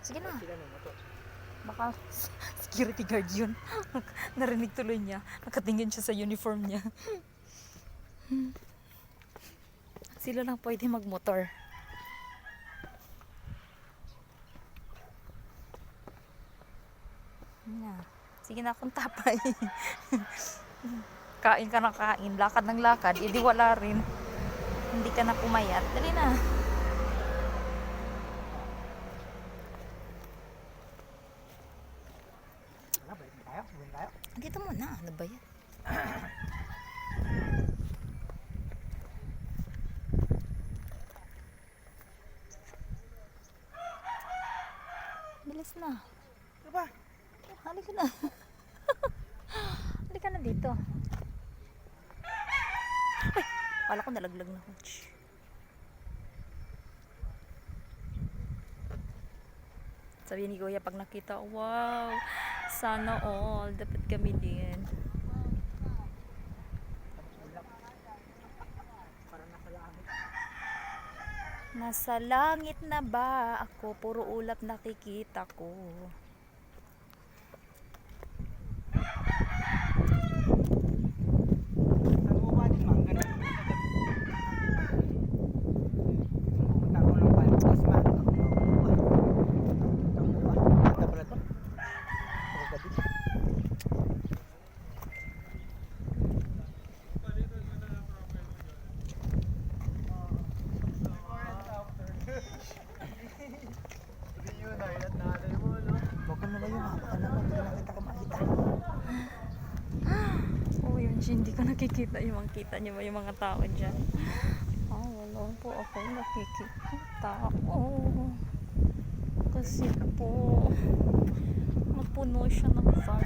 Sige na. Sila ng motor. Baka security guard yun. Narinig tuloy niya. Nakatingin siya sa uniform niya. Sila lang pwede magmotor. Sige na akong tapay. Kain ka na kain, lakad ng lakad, edi wala rin. Hindi ka na pumayat. Dali na. Balik na tayo. Balik tayo. Dito muna, ano ba yan? Bilis na. Ano ba? Halika na. Halika na dito. Ay, kala ko nalaglag na ako. Sabi ni Kuya pag nakita, wow, sana all, dapat kami din. Parang nasa langit. Nasa langit na ba ako? Puro ulap nakikita ko. Ang uwa din mang ganun. Pumunta ako ng Pantos, man. Ang uwa. Mata pala to. Puro gabi. Huwag ka na ba yun? Baka naman, hindi na kita kumakita. Oh, yun, hindi ko nakikita yung mga kita niyo ba yung mga tao dyan. Oh, wala po ako nakikita. Oh, kasi po napuno siya ng fog.